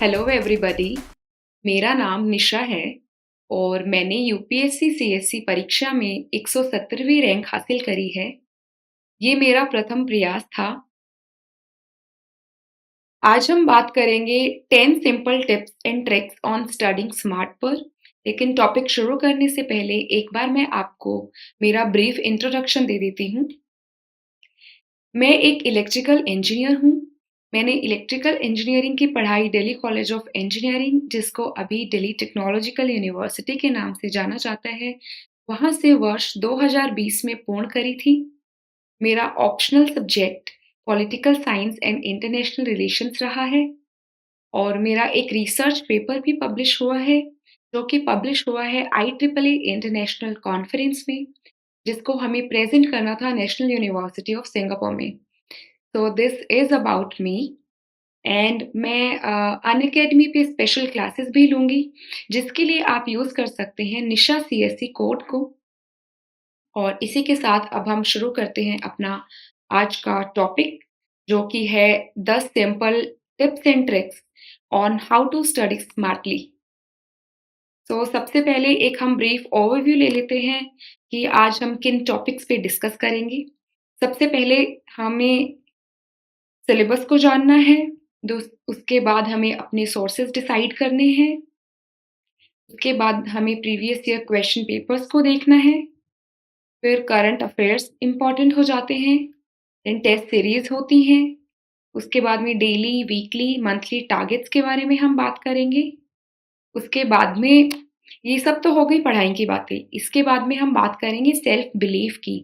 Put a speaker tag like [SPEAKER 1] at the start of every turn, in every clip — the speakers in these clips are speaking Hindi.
[SPEAKER 1] Hello everybody. मेरा नाम निशा है और मैंने यूपीएससी सीएससी परीक्षा में 170वीं रैंक हासिल करी है। ये मेरा प्रथम प्रयास था। आज हम बात करेंगे 10 simple tips and tricks on studying smart पर। लेकिन टॉपिक शुरू करने से पहले एक बार मैं आपको मेरा ब्रीफ इंट्रोडक्शन दे देती हूँ। मैं एक इलेक्ट्रिकल इंजीनियर हूँ। मैंने इलेक्ट्रिकल इंजीनियरिंग की पढ़ाई दिल्ली कॉलेज ऑफ इंजीनियरिंग, जिसको अभी दिल्ली टेक्नोलॉजिकल यूनिवर्सिटी के नाम से जाना जाता है, वहाँ से वर्ष 2020 में पूर्ण करी थी। मेरा optional subject political science and international relations रहा है और मेरा एक रिसर्च पेपर भी पब्लिश हुआ है, जो कि पब्लिश हुआ है IEEE इंटरनेशनल कॉन्फ्रेंस में, जिसको हमें प्रेजेंट करना था नेशनल यूनिवर्सिटी ऑफ सिंगापुर में। सो this is about me and मैं अनअकैडमी पे स्पेशल क्लासेस भी लूँगी, जिसके लिए आप यूज़ कर सकते हैं निशा सीएससी कोड को। और इसी के साथ अब हम शुरू करते हैं अपना आज का टॉपिक, जो कि है 10 simple tips and tricks on how to study smartly. तो सबसे पहले एक हम ब्रीफ ओवरव्यू ले लेते हैं कि आज हम किन टॉपिक्स पे डिस्कस करेंगे। सबसे पहले हमें सिलेबस को जानना है, उसके बाद हमें अपने सोर्सेज डिसाइड करने हैं, उसके बाद हमें प्रीवियस ईयर क्वेश्चन पेपर्स को देखना है, फिर करंट अफेयर्स इम्पॉर्टेंट हो जाते हैं, देन टेस्ट सीरीज होती हैं, उसके बाद में डेली, वीकली, मंथली टारगेट्स के बारे में हम बात करेंगे। उसके बाद में ये सब तो हो गई पढ़ाई की बातें। इसके बाद में हम बात करेंगे सेल्फ बिलीफ की,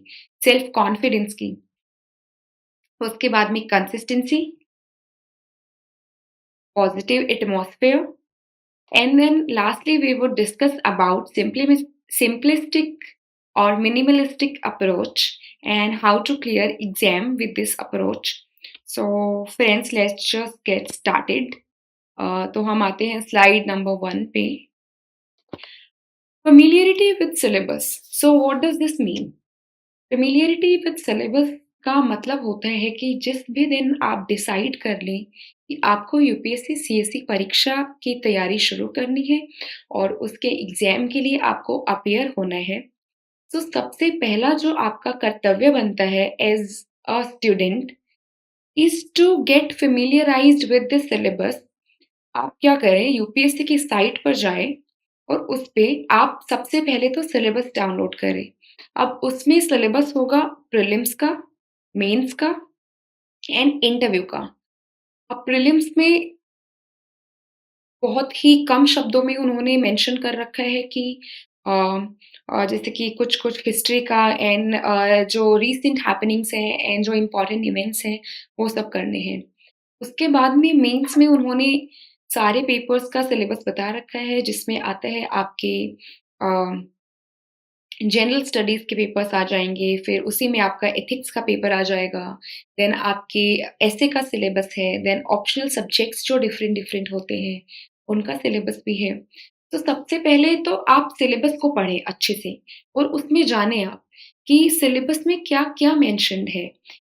[SPEAKER 1] सेल्फ कॉन्फिडेंस की। उसके बाद में consistency, positive atmosphere, and then lastly we would discuss about simplistic or minimalistic approach and how to clear exam with this approach. So friends, let's just get started. तो हम आते हैं स्लाइड नंबर 1 पे। Familiarity with syllabus. So what does this mean? Familiarity with syllabus का मतलब होता है कि जिस भी दिन आप डिसाइड कर लें कि आपको यूपीएससी सीएससी परीक्षा की तैयारी शुरू करनी है और उसके एग्जाम के लिए आपको अपियर होना है, तो सबसे पहला जो आपका कर्तव्य बनता है as a student is to get familiarised with the syllabus. आप क्या करें, यूपीएससी की साइट पर जाएं और उस पे आप सबसे पहले तो सिलेबस डाउनलोड करें। अब उसमें सिलेबस होगा प्रीलिम्स का, मेंस का एंड इंटरव्यू का। अब प्रीलिम्स में बहुत ही कम शब्दों में उन्होंने मेंशन कर रखा है कि अ जैसे कि कुछ-कुछ हिस्ट्री का एंड जो रीसेंट हैपनिंग्स हैं एंड जो इम्पोर्टेंट इवेंट्स हैं, वो सब करने हैं। उसके बाद में मेंस में उन्होंने सारे पेपर्स का सिलेबस बता रखा है, जिसमें आता है आपके अ जनरल स्टडीज़ के पेपर्स आ जाएँगे, फिर उसी में आपका एथिक्स का पेपर आ जाएगा, देन आपके एसे का सिलेबस है, देन ऑप्शनल सब्जेक्ट्स जो डिफरेंट-डिफरेंट होते हैं, उनका सिलेबस भी है। तो सबसे पहले तो आप सिलेबस को पढ़ें अच्छे से और उसमें जानें आप कि सिलेबस में क्या-क्या मेंशन्ड है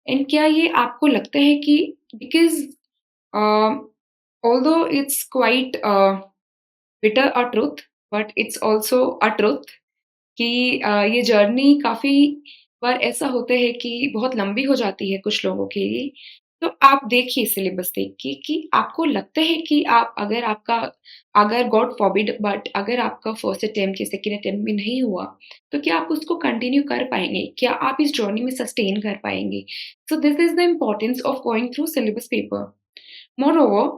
[SPEAKER 1] एंड क्या ये आपको लगता है कि because a, although it's quite bitter a truth, but it's also a truth कि ये जर्नी काफ़ी बार ऐसा होता है कि बहुत लंबी हो जाती है कुछ लोगों के लिए। तो आप देखिए सिलेबस देख के कि आपको लगता है कि आप अगर गॉड फॉरबिड बट अगर आपका फर्स्ट अटेम्प्ट या सेकंड अटेम्प्ट में नहीं हुआ, तो क्या आप उसको कंटिन्यू कर पाएँगे? क्या आप इस जर्नी में सस्टेन कर पाएँगे? So this is the importance of going through syllabus paper. Moreover,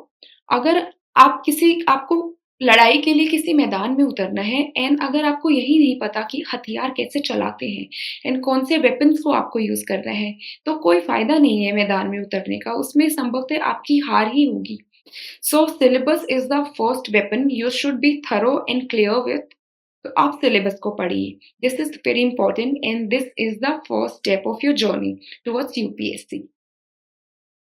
[SPEAKER 1] अगर आपको लड़ाई के लिए किसी मैदान में उतरना है एंड अगर आपको यही नहीं पता कि हथियार कैसे चलाते हैं एंड कौन से वेपन्स को आपको यूज़ करना है, तो कोई फ़ायदा नहीं है मैदान में उतरने का, उसमें संभवतः आपकी हार ही होगी। सो syllabus is the first weapon you should be thorough and clear with. तो आप सिलेबस को पढ़िए। This is very important and this is the first step of your journey towards UPSC.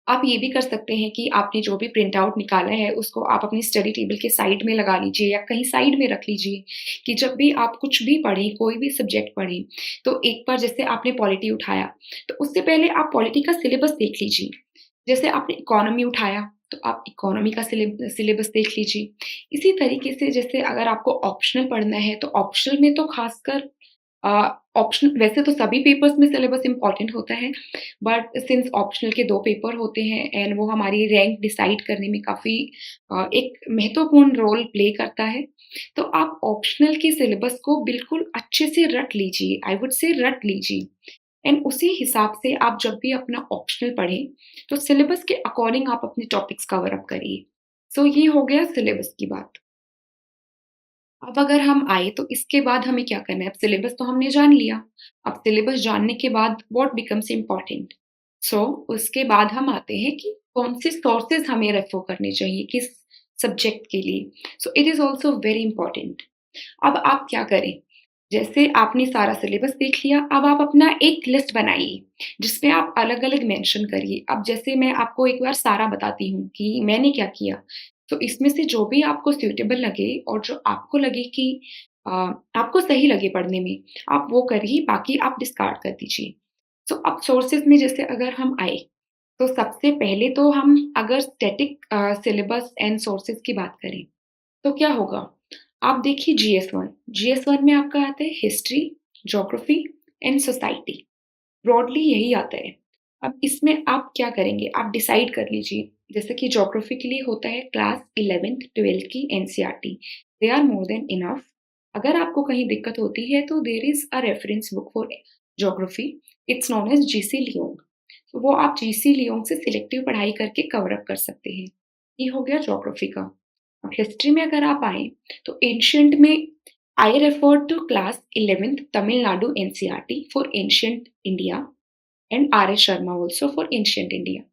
[SPEAKER 1] आप ये भी कर सकते हैं कि आपने जो भी प्रिंट आउट निकाला है, उसको आप अपनी स्टडी टेबल के साइड में लगा लीजिए या कहीं साइड में रख लीजिए कि जब भी आप कुछ भी पढ़ें, कोई भी सब्जेक्ट पढ़ें, तो एक बार जैसे आपने पॉलिटी उठाया, तो उससे पहले आप पॉलिटी का सिलेबस देख लीजिए। जैसे आपने इकोनॉमी उठाया, तो आप इकोनॉमी का सिलेबस देख लीजिए। इसी तरीके से जैसे अगर आपको ऑप्शनल पढ़ना है, तो ऑप्शनल में तो खासकर अ, ऑप्शन वैसे तो सभी पेपर्स में सिलेबस इम्पोर्टेंट होता है, बट सिंस ऑप्शनल के 2 पेपर होते हैं एंड वो हमारी रैंक डिसाइड करने में काफ़ी एक महत्वपूर्ण रोल प्ले करता है, तो आप ऑप्शनल के सिलेबस को बिल्कुल अच्छे से रट लीजिए, आई वुड से रट लीजिए एंड उसी हिसाब से आप जब भी अपना ऑप्शनल पढ़ें, तो सिलेबस के अकॉर्डिंग आप अपने टॉपिक्स कवर अप करिए। सो ये हो गया सिलेबस की बात। अब अगर हम आए तो इसके बाद हमें क्या करना है? अब सिलेबस तो हमने जान लिया। अब सिलेबस जानने के बाद व्हाट बिकम्स इम्पोर्टेंट? सो उसके बाद हम आते हैं कि कौन से सोर्सेज़ हमें रेफ़र करने चाहिए, किस सब्जेक्ट के लिए। So it is also very important. अब आप क्या करें? जैसे आपने सारा सिलेबस देख लिया, अब आप अपना एक लिस्ट बनाइए, जिसमें आप अलग-अलग मेंशन करिए। अब जैसे मैं आपको एक बार सारा बताती हूँ कि मैंने क्या किया। तो इसमें से जो भी आपको सूटेबल लगे और जो आपको लगे कि अ, आपको सही लगे पढ़ने में, आप वो करिए, बाकी आप डिस्कार्ड कर दीजिए। सो अब सोर्सेज़ में जैसे अगर हम आए, तो सबसे पहले तो हम अगर स्टैटिक सिलेबस एंड सोर्सेज़ की बात करें, तो क्या होगा? आप देखिए जीएस-1, जीएस-1 में आपका आता है history, geography and society, broadly यही आता है। अब इसमें आप क्या करेंगे? आप डिसाइड कर लीजिए, जैसे कि ज्योग्राफी के लिए होता है क्लास 11th-12th की NCERT, they are more than enough. अगर आपको कहीं दिक्कत होती है तो there is a reference book for geography, it's known as G C Leong. तो वो आप जीसी लियोंग से सिलेक्टिव पढ़ाई करके कवर अप कर सकते हैं। ये हो गया ज्योग्राफी का। अब हिस्ट्री में अगर आप आएँ, तो एंशिएंट में I refer to class 11th Tamil Nadu NCERT for ancient India and R S Sharma also for ancient India.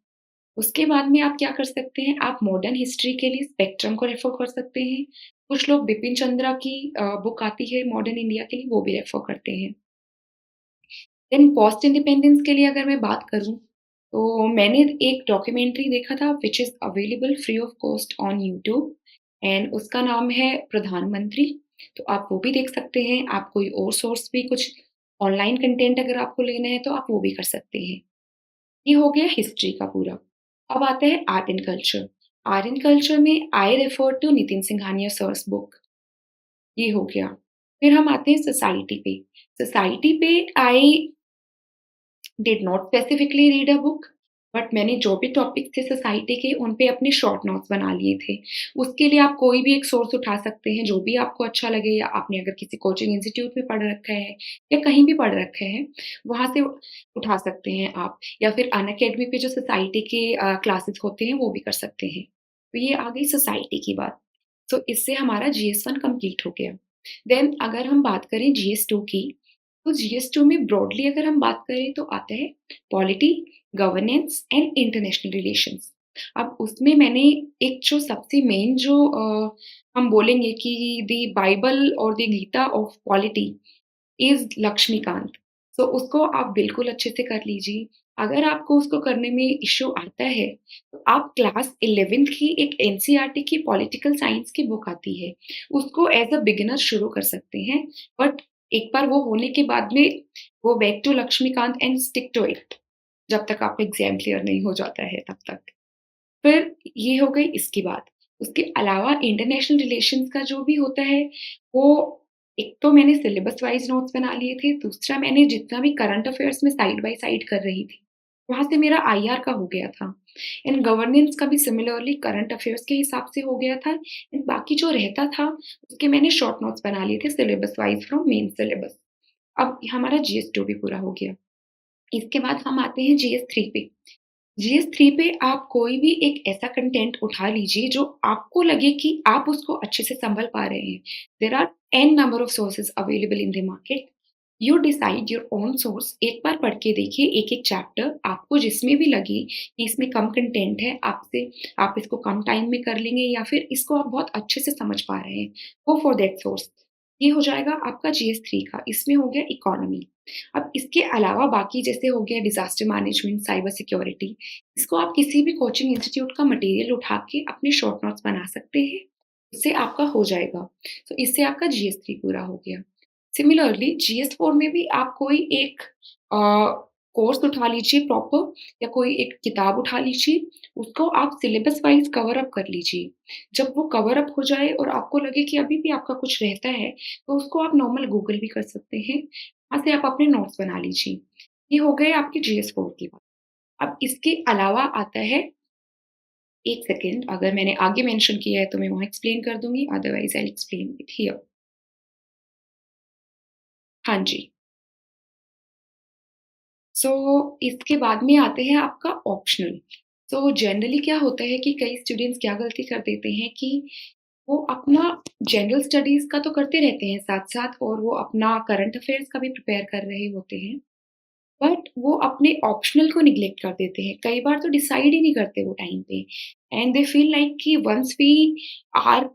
[SPEAKER 1] उसके बाद में आप क्या कर सकते हैं, आप मॉडर्न हिस्ट्री के लिए स्पेक्ट्रम को रेफर कर सकते हैं। कुछ लोग बिपिन चंद्रा की बुक आती है मॉडर्न इंडिया के लिए, वो भी रेफर करते हैं। देन पोस्ट इंडिपेंडेंस के लिए अगर मैं बात करूँ, तो मैंने एक डॉक्यूमेंट्री देखा था which is available free of cost on YouTube and उसका नाम है प्रधानमंत्री। तो आप वो भी देख सकते हैं। आप कोई और सोर्स भी कुछ ऑनलाइन कंटेंट अगर आपको लेना है तो आप वो भी कर सकते हैं। ये हो गया हिस्ट्री का पूरा। अब आता है art and culture. Art and culture में I refer to Nitin Singhania sir's book, ये हो गया। फिर हम आते हैं सोसाइटी पे। सोसाइटी पे I did not specifically read a book, but मैंने जो भी टॉपिक थे सोसाइटी के उन पे अपने शॉर्ट नोट्स बना लिए थे। उसके लिए आप कोई भी एक सोर्स उठा सकते हैं, जो भी आपको अच्छा लगे, या आपने अगर किसी कोचिंग इंस्टीट्यूट में पढ़ रखा है या कहीं भी पढ़ रखा है, वहाँ से उठा सकते हैं आप, या फिर अनअकैडमी पे जो सोसाइटी के क्लासेस होते हैं वो भी कर सकते हैं। तो ये आ गई सोसाइटी की बात। तो इससे हमारा जीएस 1 कंप्लीट हो गया। देन अगर हम बात करें जीएस 2 की, तो जीएस2 में ब्रॉडली अगर हम बात करें तो आता है polity, governance and international relations. अब उसमें मैंने एक जो सबसे मेन जो हम बोलेंगे कि द बाइबल और the Gita of polity is Laxmikanth. तो उसको आप बिल्कुल अच्छे से कर लीजिए। अगर आपको उसको करने में इश्यू आता है, तो आप क्लास 11th की एक एनसीईआरटी की पॉलिटिकल साइंस की बुक आती है, उसको एज़ अ बिगिनर शुरू कर सकते हैं। बट एक बार वो होने के बाद में go back to Laxmikanth and stick to it, जब तक आपका एग्ज़ाम क्लियर नहीं हो जाता है तब तक। फिर ये हो गई इसकी बात। उसके अलावा इंटरनेशनल रिलेशंस का जो भी होता है, वो एक तो मैंने सिलेबस वाइज़ नोट्स बना लिए थे, दूसरा मैंने जितना भी करंट अफ़ेयर्स में साइड बाय साइड कर रही थी, वहाँ से मेरा आईआर का हो गया था। एंड गवर्नेंस का भी सिमिलरली करंट अफ़ेयर्स के हिसाब से हो गया था एंड बाकी जो रहता था, उसके मैंने शॉर्ट नोट्स बना लिए थे syllabus wise from main syllabus. अब हमारा जीएस 2 भी पूरा हो गया। इसके बाद हम आते हैं जीएस 3 पे। जीएस 3 पे आप कोई भी एक ऐसा कंटेंट उठा लीजिए जो आपको लगे कि आप उसको अच्छे से सँभल पा रहे हैं। There are n number of sources available in the market. You decide your own source. एक बार पढ़ के देखिए एक-एक चैप्टर, आपको जिसमें भी लगे कि इसमें कम कंटेंट है, आपसे आप इसको कम टाइम में कर लेंगे या फिर इसको आप बहुत अच्छे से समझ पा रहे हैं, गो फॉर दैट सोर्स। ये हो जाएगा आपका जीएस 3 का। इसमें हो गया इकोनॉमी। अब इसके अलावा बाकी जैसे हो गया डिज़ास्टर मैनेजमेंट, साइबर सिक्योरिटी, इसको आप किसी भी कोचिंग इंस्टीट्यूट का मटेरियल उठा के अपने शॉर्ट नोट्स बना सकते हैं, उससे आपका हो जाएगा। तो इससे आपका जीएस 3 पूरा हो गया। सिमिलरली जीएस 4 में भी आप कोई एक अ, कोर्स उठा लीजिए प्रॉपर या कोई एक किताब उठा लीजिए, उसको आप सिलेबस वाइज़ कवर अप कर लीजिए। जब वो कवर अप हो जाए और आपको लगे कि अभी भी आपका कुछ रहता है, तो उसको आप नॉर्मल गूगल भी कर सकते हैं। वहाँ से आप अपने नोट्स बना लीजिए। ये हो गए आपके जीएस4 की बात। अब इसके अलावा आता है 1 सेकंड अगर मैंने आगे मेंशन किया है तो मैं वहाँ एक्सप्लेन कर दूँगी, otherwise I will explain it here. हाँ जी। सो इसके बाद में आते हैं आपका ऑप्शनल। तो जनरली क्या होता है कि कई स्टूडेंट्स क्या गलती कर देते हैं कि वो अपना जनरल स्टडीज़ का तो करते रहते हैं साथ-साथ और वो अपना करंट अफेयर्स का भी प्रिपेयर कर रहे होते हैं। बट वो अपने ऑप्शनल को नेग्लेक्ट कर देते हैं। कई बार तो डिसाइड ही नहीं करते वो टाइम पे एंड दे फील लाइक कि once we are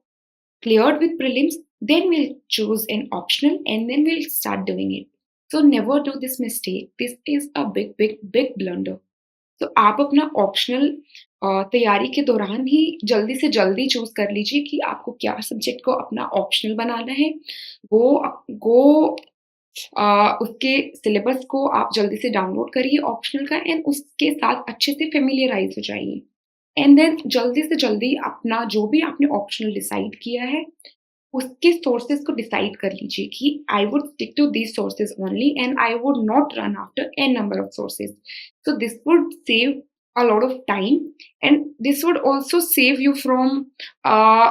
[SPEAKER 1] cleared with prelims, then we'll choose an optional and then we'll start doing it. So never do this mistake. This is a big, big, big blunder. तो आप अपना ऑप्शनल तैयारी के दौरान ही जल्दी से जल्दी चूज़ कर लीजिए कि आपको क्या सब्जेक्ट को अपना ऑप्शनल बनाना है। वो उसके सिलेबस को आप जल्दी से डाउनलोड करिए ऑप्शनल का एंड उसके साथ अच्छे से फ़ैमिलियराइज़ हो जाइए। एंड देन जल्दी से जल्दी अपना जो भी आपने ऑप्शनल डिसाइड किया है, उसके सोर्सेज़ को डिसाइड कर लीजिए कि I would stick to these sources only and I would not run after n number of sources. So this would save a lot of time and this would also save you from uh,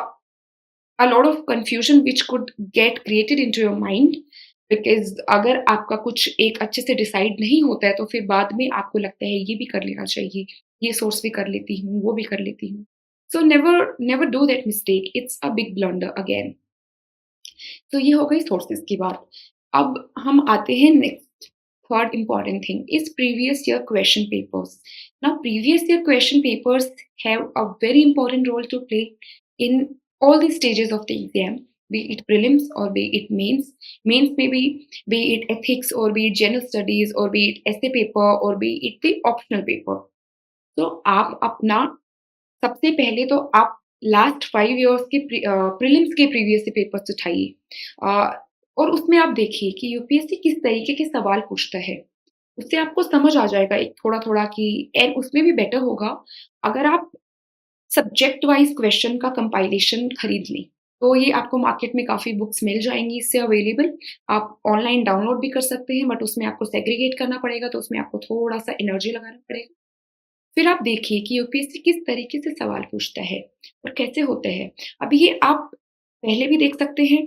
[SPEAKER 1] a lot of confusion which could get created into your mind because अगर आपका कुछ एक अच्छे से डिसाइड नहीं होता है, तो फिर बाद में आपको लगता है ये भी कर लेना चाहिए, ये सोर्स भी कर लेती हूँ, वो भी कर लेती हूँ। So never never do that mistake, it's a big blunder again. तो ये हो गई सोर्सेज़ की बात। अब हम आते हैं next third important thing is previous year question papers. Now previous year question papers have a very important role to play in all the stages of the exam, be it prelims or be it mains. Mains may be it ethics or be it general studies or be it essay paper or be it the optional paper. तो आप अपना सबसे पहले तो आप लास्ट 5 इयर्स के प्रीलिम्स के प्रीवियस पेपर्स उठाइए और उसमें आप देखिए कि यूपीएससी किस तरीके के सवाल पूछता है। उससे आपको समझ आ जाएगा एक थोड़ा-थोड़ा कि एंड उसमें भी बेटर होगा अगर आप सब्जेक्ट वाइज़ क्वेश्चन का कंपाइलेशन खरीद लें। तो ये आपको मार्केट में काफ़ी बुक्स मिल जाएँगी इससे अवेलेबल। आप ऑनलाइन डाउनलोड भी कर सकते हैं बट उसमें आपको सेग्रीगेट करना पड़ेगा तो उसमें आपको थोड़ा-सा एनर्जी लगाना पड़ेगा। फिर आप देखिए कि यूपीएससी किस तरीके से सवाल पूछता है और कैसे होते हैं। अभी ये आप पहले भी देख सकते हैं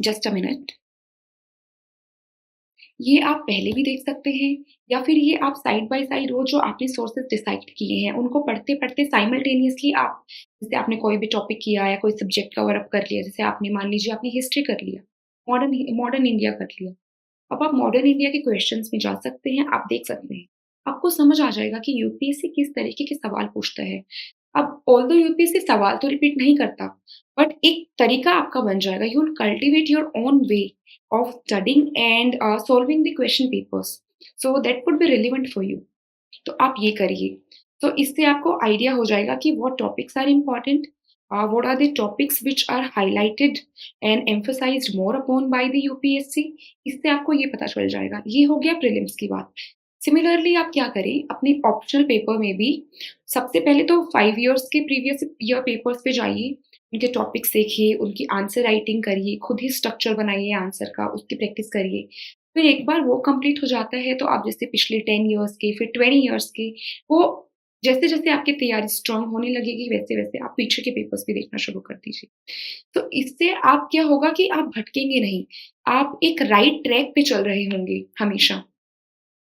[SPEAKER 1] जस्ट अ मिनट। ये आप पहले भी देख सकते हैं या फिर ये आप साइड बाय साइड वो जो आपने सोर्सेज़ डिसाइड किए हैं, उनको पढ़ते-पढ़ते साइमल्टेनियसली आप जैसे आपने कोई भी टॉपिक किया या कोई सब्जेक्ट कवर अप कर लिया, जैसे आपने मान लीजिए आपने हिस्ट्री कर लिया, मॉडर्न इंडिया कर लिया। अब आप मॉडर्न इंडिया के क्वेश्चंस में जा सकते हैं, आप देख सकते हैं। आपको समझ आ जाएगा कि यूपीएससी किस तरीके के सवाल पूछता है। अब ऑल्दो यूपीएससी सवाल तो रिपीट नहीं करता, बट एक तरीका आपका बन जाएगा। You will cultivate your own way of studying and solving the question papers, so that would be relevant for you. तो आप ये करिए। तो इससे आपको आइडिया हो जाएगा कि what topics are important, what are the topics which are highlighted and emphasised more upon by the UPSC. इससे आपको ये पता चल जाएगा। ये हो गया प्रीलिम्स की बात। सिमिलरली आप क्या करें, अपने ऑप्शनल पेपर में भी सबसे पहले तो 5 इयर्स के प्रीवियस ईयर पेपर्स पे जाइए, उनके टॉपिक्स देखिए, उनकी आंसर राइटिंग करिए, खुद ही स्ट्रक्चर बनाइए आंसर का, उसकी प्रैक्टिस करिए। फिर एक बार वो कंप्लीट हो जाता है तो आप जैसे पिछले 10 इयर्स के, फिर 20 इयर्स के, वो जैसे-जैसे आपकी तैयारी स्ट्रॉन्ग होने लगेगी, वैसे-वैसे आप पीछे के पेपर्स भी देखना शुरू कर दीजिए। तो इससे आप क्या होगा कि आप भटकेंगे नहीं, आप एक राइट ट्रैक पे चल रहे होंगे हमेशा।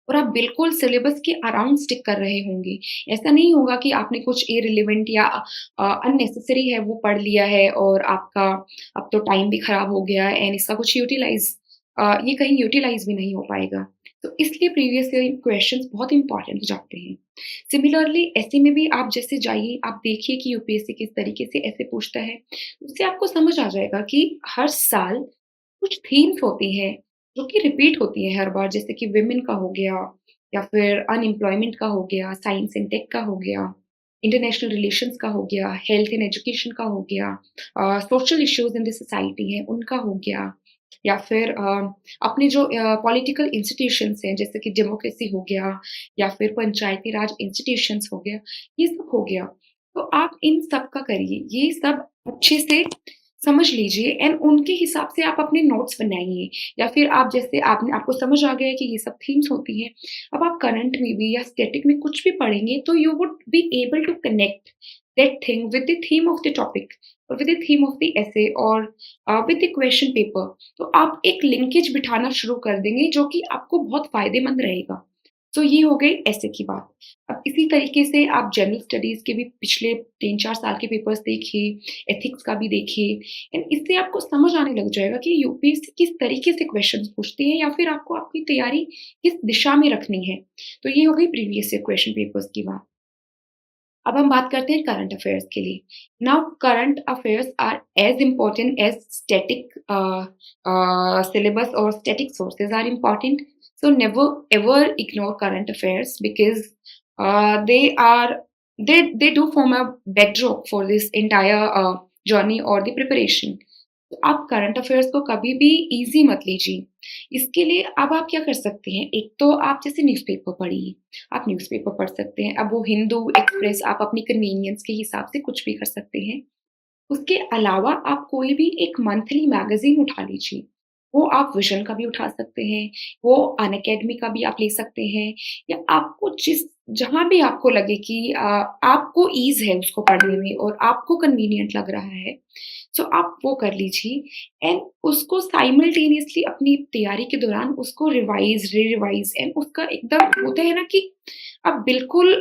[SPEAKER 1] और आप बिल्कुल सिलेबस के अराउंड स्टिक कर रहे होंगे। ऐसा नहीं होगा कि आपने कुछ इर्रेलेवेंट या अननेसेसरी है वो पढ़ लिया है और आपका अब तो टाइम भी खराब हो गया है एंड इसका कुछ ये कहीं यूटिलाइज़ भी नहीं हो पाएगा। तो इसलिए प्रीवियस ईयर क्वेश्चन्स बहुत इम्पोर्टेंट हो जाते हैं। सिमिलरली ऐसे में भी आप जैसे जाइए, आप देखिए कि यूपीएससी किस तरीके से ऐसे पूछता है। उससे आपको समझ आ जाएगा कि हर साल कुछ थीम्स होती हैं जो कि रिपीट होती है हर बार, जैसे कि विमेन का हो गया या फिर अनएम्प्लॉयमेंट का हो गया, साइंस एंड टेक का हो गया, इंटरनेशनल रिलेशंस का हो गया, हेल्थ एंड एजुकेशन का हो गया, social issues in the society है उनका हो गया, या फिर अपने जो पॉलिटिकल इंस्टीट्यूशंस हैं जैसे कि डेमोक्रेसी हो गया या फिर पंचायती राज इंस्टीट्यूशंस हो गया, ये सब हो गया। तो आप इन सब का करिए, ये सब अच्छे से समझ लीजिए एंड उनके हिसाब से आप अपने नोट्स बनाइए या फिर आप जैसे आपने आपको समझ आ गया है कि ये सब थीम्स होती हैं, अब आप करंट में भी या स्टैटिक में कुछ भी पढ़ेंगे तो you would be able to connect that thing with the theme of the topic और with the theme of the essay और विद द क्वेश्चन पेपर। तो आप एक लिंकेज बिठाना शुरू कर देंगे जो कि आपको बहुत फ़ायदेमंद रहेगा। तो ये हो गई ऐसे की बात। अब इसी तरीके से आप जनरल स्टडीज़ के भी पिछले 3-4 साल के पेपर्स देखिए, एथिक्स का भी देखिए एंड इससे आपको समझ आने लग जाएगा कि यूपीएससी किस तरीके से क्वेश्चन्स पूछती है या फिर आपको आपकी तैयारी किस दिशा में रखनी है। तो ये हो गई प्रीवियस ईयर क्वेश्चन पेपर्स की बात। अब हम बात करते हैं करंट अफेयर्स के लिए। Now current affairs are as important as static syllabus or static sources are important. So never ever ignore current affairs because they are they do form a backdrop for this entire journey or the preparation. तो आप करंट अफेयर्स को कभी भी ईज़ी मत लीजिए। इसके लिए अब आप क्या कर सकते हैं, एक तो आप जैसे न्यूज़पेपर पढ़िए, आप न्यूज़पेपर पढ़ सकते हैं। अब वो हिंदू, एक्सप्रेस आप अपनी कन्वीनियंस के हिसाब से कुछ भी कर सकते हैं। उसके अलावा आप कोई भी एक मंथली मैगज़ीन उठा लीजिए। वो आप विज़न का भी उठा सकते हैं, वो अनअकैडमी का भी आप ले सकते हैं या आपको जहाँ भी आपको लगे कि आपको ईज़ है उसको पढ़ने में और आपको कन्वीनिएंट लग रहा है, सो आप वो कर लीजिए एंड उसको साइमल्टेनियसली अपनी तैयारी के दौरान उसको रिवाइज़, री-रिवाइज़ एंड उसका एकदम होता है ना कि आप बिल्कुल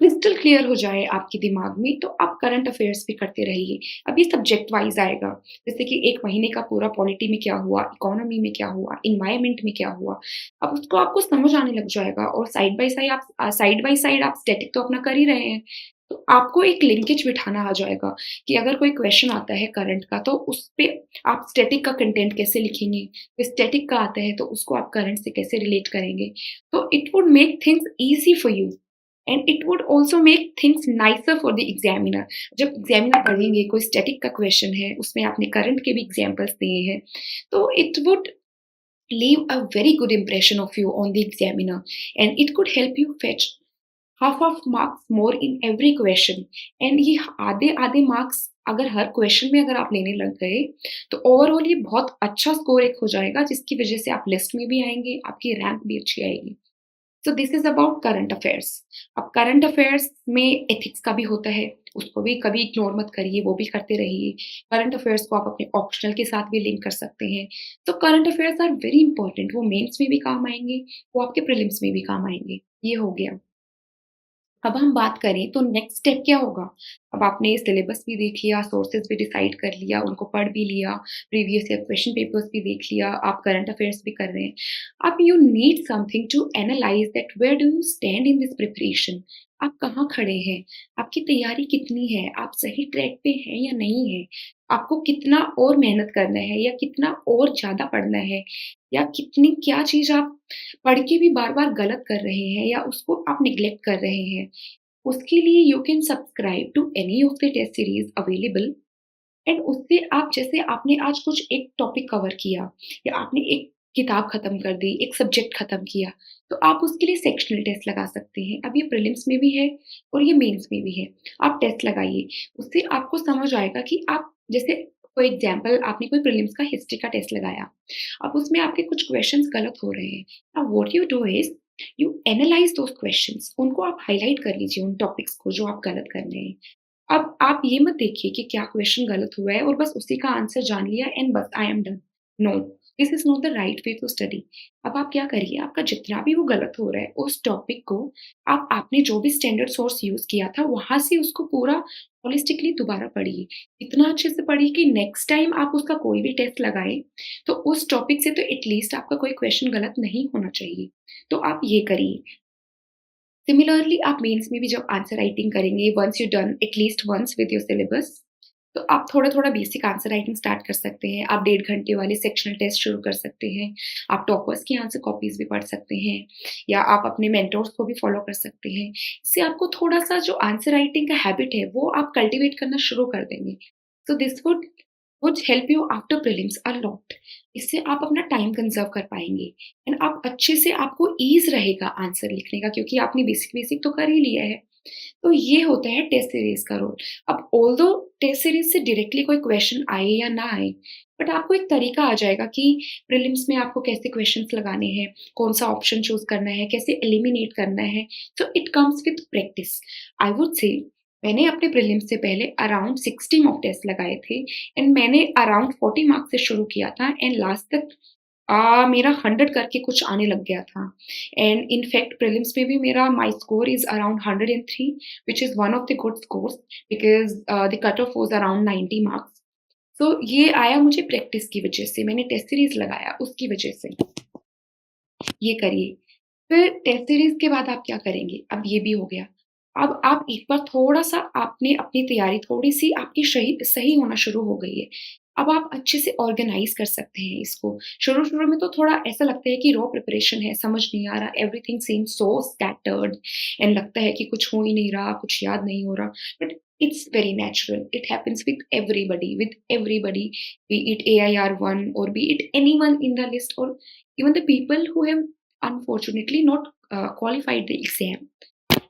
[SPEAKER 1] क्रिस्टल क्लियर हो जाए आपके दिमाग में, तो आप करंट अफ़ेयर्स भी करते रहिए। अब ये सब्जेक्ट वाइज़ आएगा, जैसे कि 1 महीने का पूरा पॉलिटी में क्या हुआ, इकोनॉमी में क्या हुआ, एनवायरनमेंट में क्या हुआ। अब उसको आपको समझ आने लग जाएगा और साइड बाय साइड आप स्टैटिक तो अपना कर ही रहे हैं। तो आपको एक लिंकेज बिठाना आ जाएगा कि अगर कोई क्वेश्चन आता है करंट का, तो उसपे आप स्टैटिक का कंटेंट कैसे लिखेंगे? फिर स्टैटिक का आता है, तो उसको आप करंट से कैसे रिलेट करेंगे? तो it would make things easy for you. And it would also make things nicer for the examiner. जब एग्जामिनर पढ़ेंगे कोई स्टैटिक का क्वेश्चन है, उसमें आपने करंट के भी एग्जाम्पल्स दिए हैं, तो it would leave a very good impression of you on the examiner and it could help you fetch half of marks more in every question and ये आधे आधे मार्क्स अगर हर क्वेश्चन में अगर आप लेने लग गए तो ओवरऑल ये बहुत अच्छा स्कोर एक हो जाएगा जिसकी वजह से आप लिस्ट में भी आएंगे, आपकी रैंक भी अच्छी आएगी। So this is about current affairs. अब करंट अफेयर्स में एथिक्स का भी होता है, उसको भी कभी इग्नोर मत करिए, वो भी करते रहिए। करंट अफेयर्स को आप अपने ऑप्शनल के साथ भी लिंक कर सकते हैं। तो current affairs are very important, वो मेंस में भी काम आएंगे, वो आपके प्रीलिम्स में भी काम आएंगे। ये हो गया। अब हम बात करें तो नेक्स्ट स्टेप क्या होगा? अब आपने सिलेबस भी देख लिया, सोर्सेज़ भी डिसाइड कर लिया, उनको पढ़ भी लिया, प्रीवियस ईयर क्वेश्चन पेपर्स भी देख लिया, आप करंट अफेयर्स भी कर रहे हैं। अब you need something to analyse that where do you stand in this preparation? आप कहाँ खड़े हैं? आपकी तैयारी कितनी है? आप सही ट्रैक पे हैं या नहीं हैं? आपको कितना और मेहनत करना है या कितना और ज़्यादा पढ़ना है? या कितनी क्या चीज़ आप पढ़ के भी बार-बार गलत कर रहे हैं या उसको आप नेग्लेक्ट कर रहे हैं। उसके लिए you can subscribe to any of the test series available and उससे आप जैसे आपने आज कुछ एक टॉपिक कवर किया या आपने एक किताब खत्म कर दी, एक सब्जेक्ट खत्म किया, तो आप उसके लिए सेक्शनल टेस्ट लगा सकते हैं। अब ये प्रीलिम्स में भी है और ये मेंस में भी है। आप टेस्ट लगाइए, उससे आपको समझ आएगा कि आप जैसे फॉर एग्ज़ाम्पल आपने कोई प्रीलिम्स का हिस्ट्री का टेस्ट लगाया, अब उसमें आपके कुछ क्वेश्चन्स गलत हो रहे हैं। अब what you do is you analyse those questions, उनको आप हाइलाइट कर लीजिए उन टॉपिक्स को जो आप गलत कर रहे हैं। अब आप ये मत देखिए कि क्या क्वेश्चन गलत हुआ है और बस उसी का आंसर जान लिया एंड बस I am done. No, this is not the right way to study. अब आप क्या करिए, आपका जितना भी वो गलत हो रहा है, उस टॉपिक को आप आपने जो भी स्टैंडर्ड सोर्स यूज़ किया था, वहाँ से उसको पूरा होलिस्टिकली दोबारा पढ़िए। इतना अच्छे से पढ़िए कि नेक्स्ट टाइम आप उसका कोई भी टेस्ट लगाएँ, तो उस टॉपिक से तो एटलीस्ट आपका कोई क्वेश्चन गलत नहीं होना चाहिए। तो आप ये करिए। सिमिलरली आप मेंस में भी जब आंसर राइटिंग करेंगे once you done at least once with your syllabus, तो आप थोड़ा-थोड़ा बेसिक आंसर राइटिंग स्टार्ट कर सकते हैं। आप 1.5 घंटे वाले सेक्शनल टेस्ट शुरू कर सकते हैं। आप टॉपर्स की आंसर कॉपीज़ भी पढ़ सकते हैं या आप अपने मेंटोर्स को भी फॉलो कर सकते हैं। इससे आपको थोड़ा-सा जो आंसर राइटिंग का हैबिट है वो आप कल्टीवेट करना शुरू कर देंगे। So this would would help you after prelims a lot. इससे आप अपना टाइम कंज़र्व कर पाएँगे एंड आप अच्छे से आपको ईज़ रहेगा आंसर लिखने का क्योंकि आपने बेसिक-बेसिक तो कर ही लिया है। तो ये होता है टेस्ट सीरीज़ का रोल। अब ऑल्दो टेस्ट सीरीज़ से डायरेक्टली कोई क्वेश्चन आए या ना आए, बट आपको एक तरीका आ जाएगा कि प्रीलिम्स में आपको कैसे क्वेश्चन्स लगाने हैं, कौन-सा ऑप्शन चूज़ करना है, कैसे एलिमिनेट करना है। So it comes with practice. I would say मैंने अपने प्रीलिम्स से पहले अराउंड 60 मॉक टेस्ट लगाए थे एंड मैंने अराउंड 40 मार्क्स से शुरू किया था एंड लास्ट तक मेरा 100 करके कुछ आने लग गया था। एंड इन फैक्ट प्रीलिम्स में भी मेरा my score is around 103 which is one of the good scores because the cut off was around 90 marks. तो ये आया मुझे प्रैक्टिस की वजह से, मैंने टेस्ट सीरीज़ लगाया उसकी वजह से। ये करिए। फिर टेस्ट सीरीज़ के बाद आप क्या करेंगे? अब ये भी हो गया। अब आप एक बार थोड़ा-सा आपने अपनी तैयारी थोड़ी-सी आपकी सही सही होना शुरू हो गई है। अब आप अच्छे से ऑर्गनाइज़ कर सकते हैं इसको। शुरू-शुरू में तो थोड़ा ऐसा लगता है कि रॉ प्रिपरेशन है, समझ नहीं आ रहा, everything seems so scattered and लगता है कि कुछ हो ही नहीं रहा, कुछ याद नहीं हो रहा। But it's very natural. It happens with everybody, B it AIR1 or be it anyone in the list or even the people who have unfortunately not qualified the exam।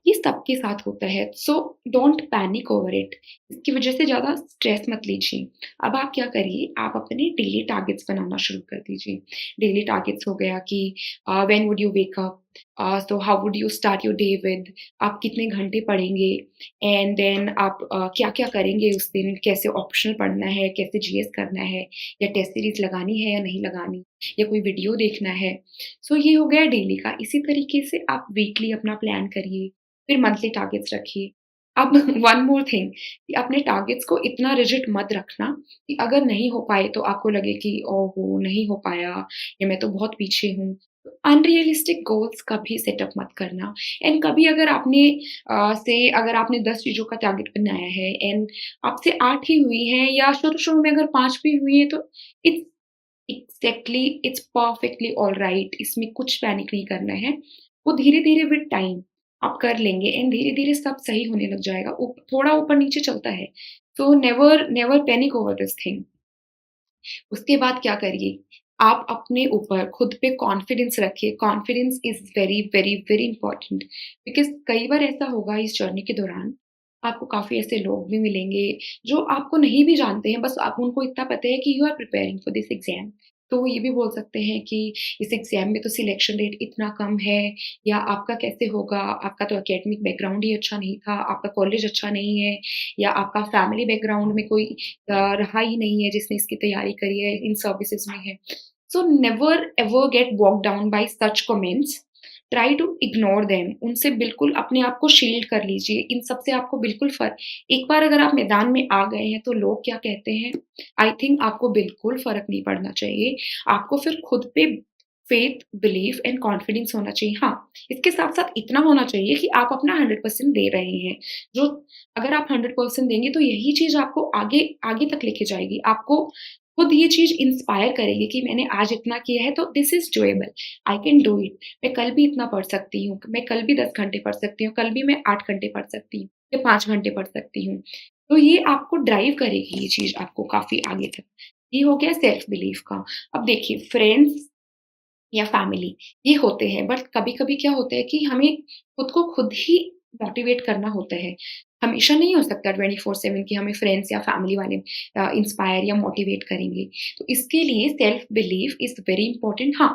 [SPEAKER 1] ये सबके साथ होता है, so don't panic over it. इसकी वजह से ज़्यादा स्ट्रेस मत लीजिए। अब आप क्या करिए, आप अपने डेली टारगेट्स बनाना शुरू कर दीजिए। डेली टारगेट्स हो गया कि when would you wake up, so how would you start your day with, आप कितने घंटे पढ़ेंगे एंड देन आप क्या-क्या करेंगे उस दिन, कैसे ऑप्शनल पढ़ना है, कैसे जीएस करना है या टेस्ट सीरीज़ लगानी है या नहीं लगानी या कोई वीडियो देखना है। सो ये हो गया डेली का। इसी तरीके से आप वीकली अपना प्लान करिए। फिर मंथली टारगेट्स रखिए। अब वन मोर थिंग कि अपने टारगेट्स को इतना रिजिड मत रखना कि अगर नहीं हो पाए तो आपको लगे कि ओहो! नहीं हो पाया या मैं तो बहुत पीछे हूँ। अनरियलिस्टिक गोल्स कभी सेटअप मत करना एंड कभी अगर आपने अगर आपने 10 चीज़ों का टारगेट बनाया है एंड आपसे 8 ही हुई हैं या शुरू-शुरू में अगर 5 भी हुई हैं तो it's exactly it's perfectly alright. इसमें कुछ पैनिक नहीं करना है। वो धीरे-धीरे विद टाइम आप कर लेंगे एंड धीरे-धीरे सब सही होने लग जाएगा। थोड़ा ऊपर-नीचे चलता है। तो never never panic over this thing. उसके बाद क्या करिए, आप अपने ऊपर खुद पे कॉन्फिडेंस रखिए। Confidence is very, very, very important because कई बार ऐसा होगा इस जर्नी के दौरान, आपको काफ़ी ऐसे लोग भी मिलेंगे जो आपको नहीं भी जानते हैं, बस आप उनको इतना पता है कि you are preparing for this exam. तो वो ये भी बोल सकते हैं कि इस एग्ज़ाम में तो सिलेक्शन रेट इतना कम है या आपका कैसे होगा, आपका तो एकेडमिक बैकग्राउंड ही अच्छा नहीं था, आपका कॉलेज अच्छा नहीं है या आपका फैमिली बैकग्राउंड में कोई रहा ही नहीं है जिसने इसकी तैयारी करी है, इन सर्विसेज़ में है। So never ever get bogged down by such comments. Try to ignore them. उनसे बिल्कुल अपने आप को शील्ड कर लीजिए। इन सब से आपको बिल्कुल एक बार अगर आप मैदान में आ गए हैं तो लोग क्या कहते हैं, आई थिंक आपको बिल्कुल फ़र्क नहीं पड़ना चाहिए। आपको फिर खुद पे फ़ेथ, बिलीफ एंड कॉन्फिडेंस होना चाहिए। हाँ, इसके साथ-साथ इतना होना चाहिए कि आप अपना 100% दे रहे हैं। जो अगर आप 100% देंगे तो यही चीज़ आपको आगे आगे तक लेके जाएगी। आपको खुद ये चीज़ इंस्पायर करेगी कि मैंने आज इतना किया है तो this is doable, I can do it. मैं कल भी इतना पढ़ सकती हूँ, मैं कल भी 10 घंटे पढ़ सकती हूँ, कल भी मैं 8 घंटे पढ़ सकती हूँ या 5 घंटे पढ़ सकती हूँ। तो ये आपको ड्राइव करेगी ये चीज़ आपको काफ़ी आगे तक। ये हो गया सेल्फ बिलीफ का। अब देखिए फ्रेंड्स या फैमिली ये होते हैं बट कभी-कभी क्या होता है कि हमें खुद को खुद ही मोटिवेट करना होता है। हमेशा नहीं हो सकता 24/7 कि हमें फ्रेंड्स या फैमिली वाले इंस्पायर या मोटिवेट करेंगे। तो इसके लिए self belief is very important. हाँ,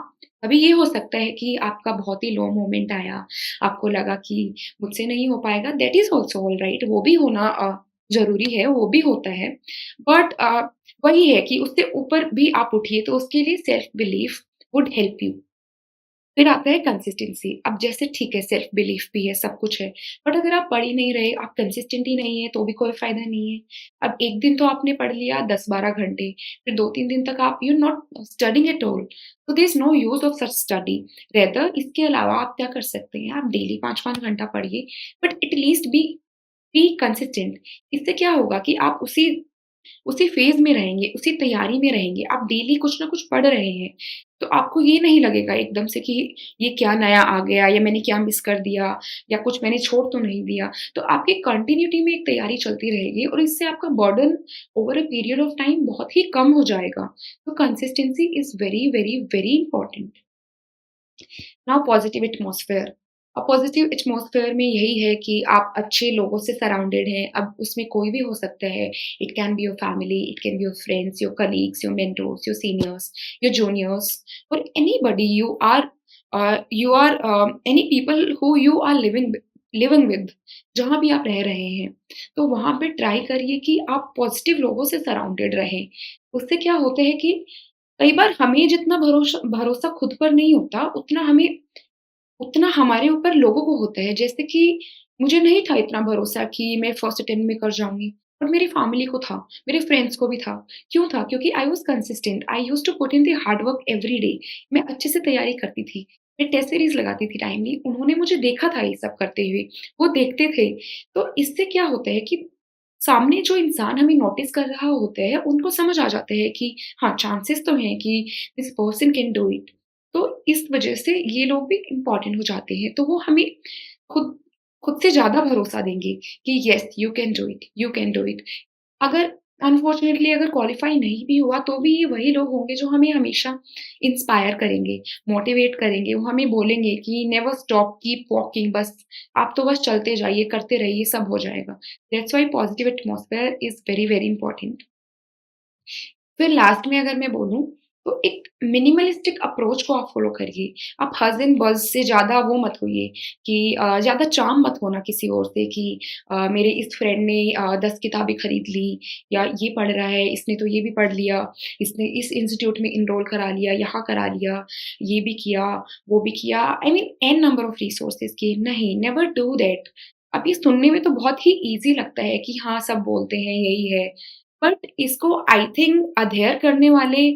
[SPEAKER 1] कभी ये हो सकता है कि आपका बहुत ही लो मोमेंट आया, आपको लगा कि मुझसे नहीं हो पाएगा, दैट इज़ ऑल्सो ऑलराइट। वो भी होना ज़रूरी है, वो भी होता है। बट वही है कि उससे ऊपर भी आप उठिए तो उसके लिए self belief would help you. फिर आता है कंसिस्टेंसी। अब जैसे ठीक है सेल्फ बिलीफ भी है, सब कुछ है, बट अगर आप पढ़ ही नहीं रहे, आप कंसिस्टेंट ही नहीं है, तो भी कोई फ़ायदा नहीं है। अब 1 दिन तो आपने पढ़ लिया 10-12 घंटे, फिर 2-3 दिन तक आप you are not studying at all, तो there is no use of such study. Rather इसके अलावा आप क्या कर सकते हैं, आप डेली 5-5 घंटा पढ़िए, but at least be consistent. इससे क्या होगा कि आप उसी उसी फ़ेज़ में रहेंगे, उसी तैयारी में रहेंगे, आप डेली कुछ ना कुछ पढ़ रहे हैं। तो आपको ये नहीं लगेगा एकदम से कि ये क्या नया आ गया या मैंने क्या मिस कर दिया या कुछ मैंने छोड़ तो नहीं दिया। तो आपकी कंटिन्यूटी में एक तैयारी चलती रहेगी और इससे आपका burden over a period of time बहुत ही कम हो जाएगा। तो consistency is very, very, very important. Now positive atmosphere. अब पॉजिटिव एटमॉस्फेयर में यही है कि आप अच्छे लोगों से सराउंडेड हैं। अब उसमें कोई भी हो सकता है। It can be your family, it can be your friends, your colleagues, your mentors, your seniors, your juniors और anybody you are any people who you are living with, जहाँ भी आप रह रहे हैं। तो वहाँ पे ट्राई करिए कि आप पॉजिटिव लोगों से सराउंडेड रहें। उससे क्या होता है कि कई बार हमें जितना भरोसा भरोसा खुद पर नहीं होता, उतना हमारे ऊपर लोगों को होता है। जैसे कि मुझे नहीं था इतना भरोसा कि मैं फर्स्ट अटेम्प्ट में कर जाऊँगी, पर मेरी फैमिली को था, मेरे फ्रेंड्स को भी था। क्यों था? क्योंकि I was consistent, I used to put in the hard work every day. मैं अच्छे से तैयारी करती थी, मैं टेस्ट सीरीज़ लगाती थी टाइमली। उन्होंने मुझे देखा था ये सब करते हुए, वो देखते थे। तो इससे क्या होता है कि सामने जो इंसान हमें नोटिस कर रहा होता है, उनको समझ आ जाता है कि हाँ, चांसेस तो हैं कि this person can do it. तो इस वजह से ये लोग भी इम्पोर्टेंट हो जाते हैं। तो वो हमें खुद खुद से ज़्यादा भरोसा देंगे कि yes you can do it, you can do it. अगर अनफॉर्चुनेटली अगर क्वालीफाई नहीं भी हुआ तो भी ये वही लोग होंगे जो हमें हमेशा इंस्पायर करेंगे, मोटिवेट करेंगे। वो हमें बोलेंगे कि नेवर स्टॉप, कीप वॉकिंग, बस आप तो बस चलते जाइए, करते रहिए, सब हो जाएगा। That's why positive atmosphere is very, very important. फिर लास्ट में अगर मैं बोलूँ, तो एक मिनिमलिस्टिक अप्रोच को आप फ़ॉलो करिए। आप हज़ एंड बज़ से ज़्यादा वो मत होइए कि ज़्यादा चार्म मत होना किसी और से कि मेरे इस फ्रेंड ने 10 किताबें खरीद ली या ये पढ़ रहा है, इसने तो ये भी पढ़ लिया, इसने इस इंस्टीट्यूट में एनरोल करा लिया, यहाँ करा लिया, ये भी किया, वो भी किया। I mean n number of resources की नहीं, नेवर डू दैट। अब ये सुनने में तो बहुत ही ईज़ी लगता है कि हाँ, सब बोलते हैं, यही है। बट इसको आई थिंक अधेयर करने वाले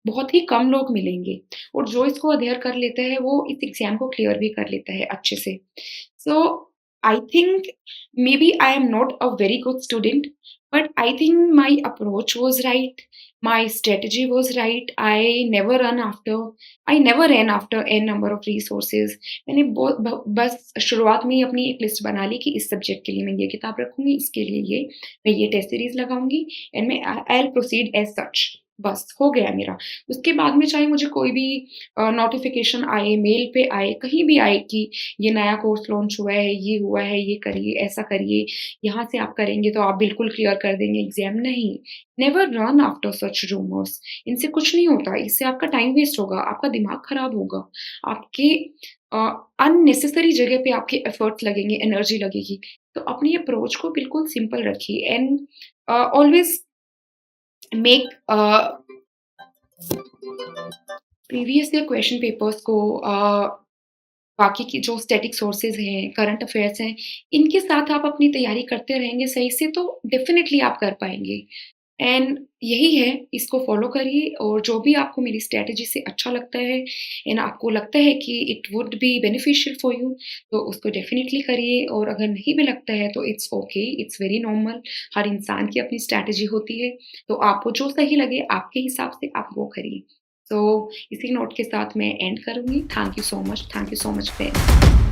[SPEAKER 1] बहुत ही कम लोग मिलेंगे और जो इसको अधेयर कर लेता है वो इस एग्ज़ाम को क्लियर भी कर लेता है अच्छे से। So I think maybe I am not a very good student, but I think my approach was right. My strategy was right. I never ran after n number of resources. मैंने बस शुरुआत में ही अपनी एक लिस्ट बना ली कि इस सब्जेक्ट के लिए मैं ये किताब रखूँगी, इसके लिए ये, मैं ये टेस्ट सीरीज़ लगाऊँगी and I will proceed as such. बस हो गया मेरा। उसके बाद में चाहे मुझे कोई भी नोटिफ़िकेशन आए, मेल पे आए, कहीं भी आए कि ये नया कोर्स लॉन्च हुआ है, ये हुआ है, ये करिए, ऐसा करिए, यहाँ से आप करेंगे तो आप बिल्कुल क्लियर कर देंगे एग्ज़ाम, नहीं। Never run after such rumours. इनसे कुछ नहीं होता, इससे आपका टाइम वेस्ट होगा, आपका दिमाग खराब होगा, आपके अ, अननेसेसरी जगह पे आपके एफर्ट्स लगेंगे, एनर्जी लगेगी। तो अपनी अप्रोच को बिल्कुल सिंपल रखिए and always make previous year question papers को बाकी की जो स्टैटिक सोर्सेज़ हैं, करंट अफ़ेयर्स हैं, इनके साथ आप अपनी तैयारी करते रहेंगे सही से तो डेफ़िनिटली आप कर पाएँगे। एंड यही है, इसको फ़ॉलो करिए और जो भी आपको मेरी स्ट्रैटेजी से अच्छा लगता है एंड आपको लगता है कि it would be beneficial for you, तो उसको डेफ़िनिटली करिए और अगर नहीं भी लगता है तो it's okay, it's very normal. हर इंसान की अपनी स्ट्रैटेजी होती है, तो आपको जो सही लगे आपके हिसाब से आप वो करिए। इसी नोट के साथ मैं एंड करूँगी। Thank you so much friends.